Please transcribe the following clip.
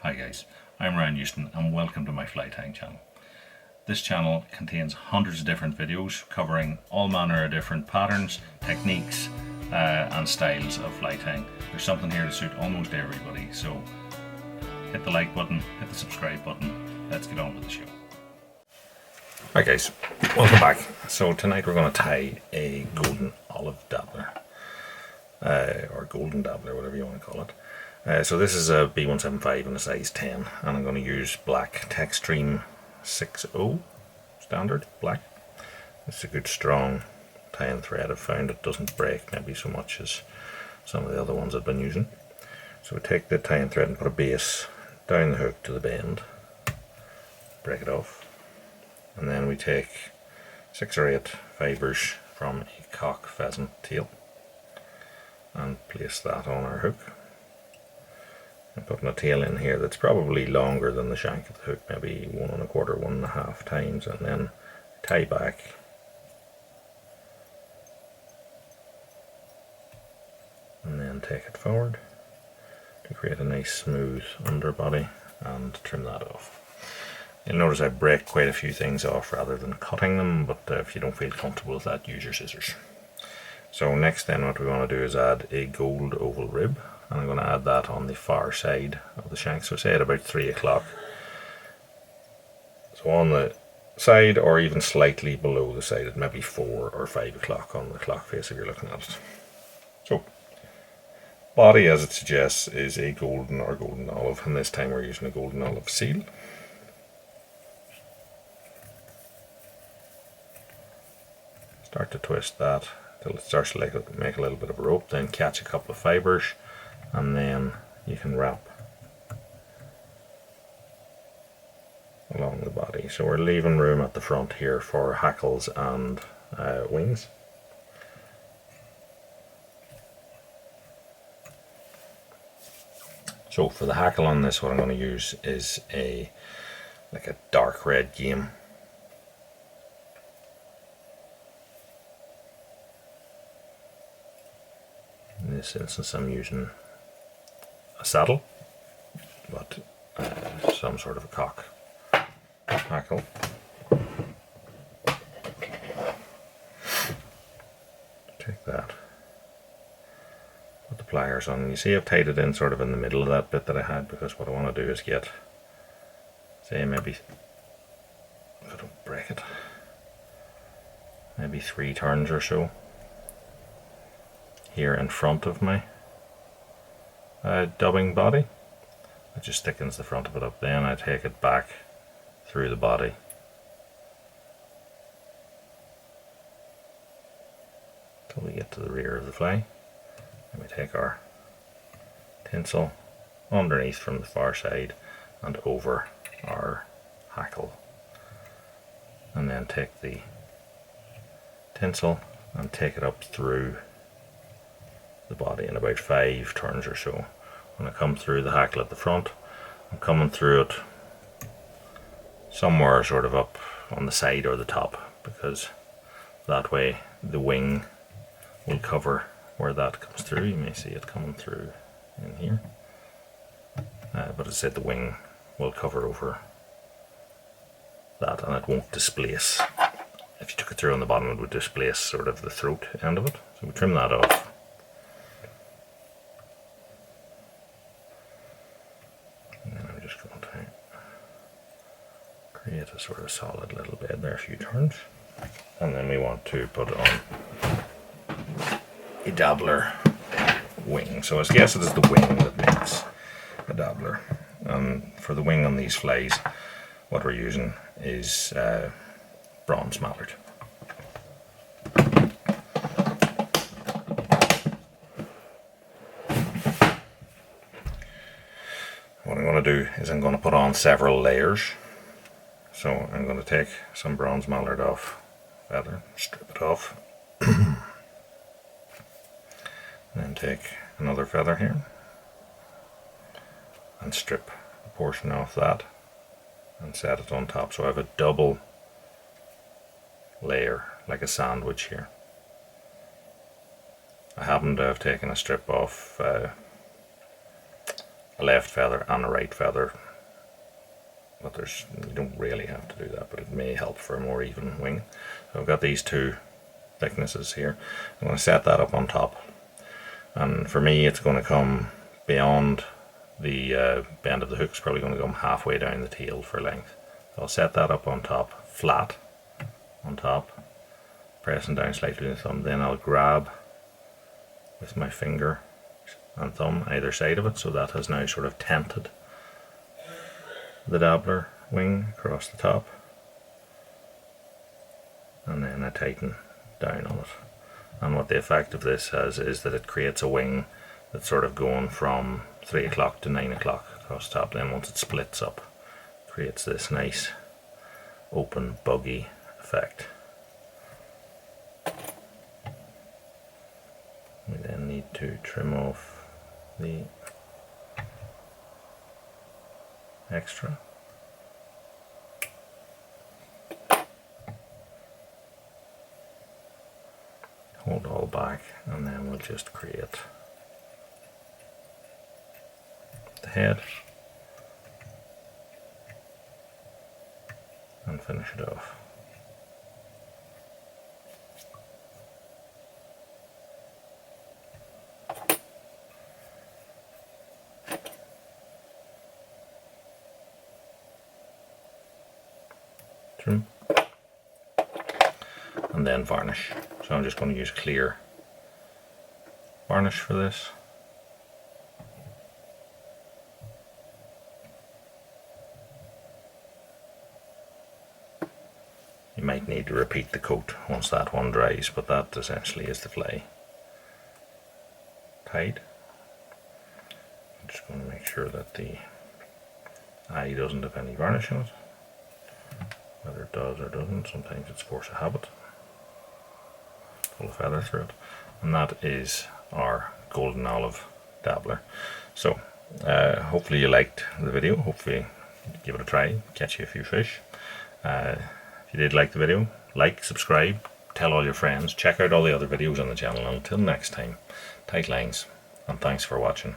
Hi guys, I'm Ryan Houston and welcome to my fly tying channel. This channel contains hundreds of different videos covering all manner of different patterns, techniques and styles of fly tying. There's something here to suit almost everybody, so hit the like button, hit the subscribe button, let's get on with the show. Hi guys, welcome back. So tonight we're going to tie a golden olive dabbler, or golden dabbler, whatever you want to call it. So this is a B175 in a size 10, and I'm going to use black Textreme 60 standard black. It's a good strong tying thread. I've found it doesn't break maybe so much as some of the other ones I've been using. So we take the tying thread and put a base down the hook to the bend, break it off, and then we take 6 or 8 fibres from a cock pheasant tail and place that on our hook. I'm putting a tail in here that's probably longer than the shank of the hook, maybe 1 1/4, 1 1/2 times, and then tie back and then take it forward to create a nice smooth underbody and trim that off. You'll notice I break quite a few things off rather than cutting them, but if you don't feel comfortable with that, use your scissors. So next then what we want to do is add a gold oval rib, and I'm going to add that on the far side of the shank, so say at about 3 o'clock. So on the side, or even slightly below the side, at maybe 4 or 5 o'clock on the clock face if you're looking at it. So body, as it suggests, is a golden or golden olive, and this time we're using a golden olive seal. Start to twist that till it starts to make a little bit of a rope, then catch a couple of fibres, and then you can wrap along the body. So we're leaving room at the front here for hackles and wings. So for the hackle on this, what I'm going to use is like a dark red game. In this instance I'm using a saddle, but some sort of a cock hackle. Take that, put the pliers on, and you see I've tied it in sort of in the middle of that bit that I had, because what I want to do is get, say maybe, if I don't break it, maybe 3 turns or so here in front of my dubbing body. It just thickens the front of it up. Then I take it back through the body till we get to the rear of the fly. And we take our tinsel underneath from the far side and over our hackle, and then take the tinsel and take it up through the body in about 5 turns or so. When I come through the hackle at the front, I'm coming through it somewhere sort of up on the side or the top, because that way the wing will cover where that comes through. You may see it coming through in here, but as I said, the wing will cover over that and it won't displace. If you took it through on the bottom, it would displace sort of the throat end of it. So we trim that off. Create a sort of solid little bed there, a few turns, and then we want to put on a dabbler wing. So I guess it is the wing that makes a dabbler. For the wing on these flies, what we're using is bronze mallard. What I'm going to do is I'm going to put on several layers. So I'm going to take some bronze mallard off feather, strip it off, and then take another feather here and strip a portion off that and set it on top. So I have a double layer, like a sandwich here. I happen to have taken a strip off a left feather and a right feather, but you don't really have to do that, but it may help for a more even wing. So I've got these two thicknesses here. I'm going to set that up on top, and for me it's going to come beyond the bend of the hook's probably going to come halfway down the tail for length. So I'll set that up on top, flat on top, pressing down slightly with the thumb. Then I'll grab with my finger and thumb either side of it, so that has now sort of tented the Dabbler wing across the top, and then I tighten down on it. And what the effect of this has is that it creates a wing that's sort of going from 3 o'clock to 9 o'clock across the top. Then once it splits up, it creates this nice open buggy effect. We then need to trim off the extra. Hold all back, and then we'll just create the head and finish it off. Trim. And then varnish. So I'm just going to use clear varnish for this. You might need to repeat the coat once that one dries, but that essentially is the fly tied. I'm just going to make sure that the eye doesn't have any varnish on it. Whether it does or doesn't, sometimes it's force of habit. Pull a feather through it, and that is our golden olive dabbler. So hopefully you liked the video. Hopefully give it a try, catch you a few fish. If you did like the video, like, subscribe, tell all your friends, check out all the other videos on the channel, and until next time, tight lines, and thanks for watching.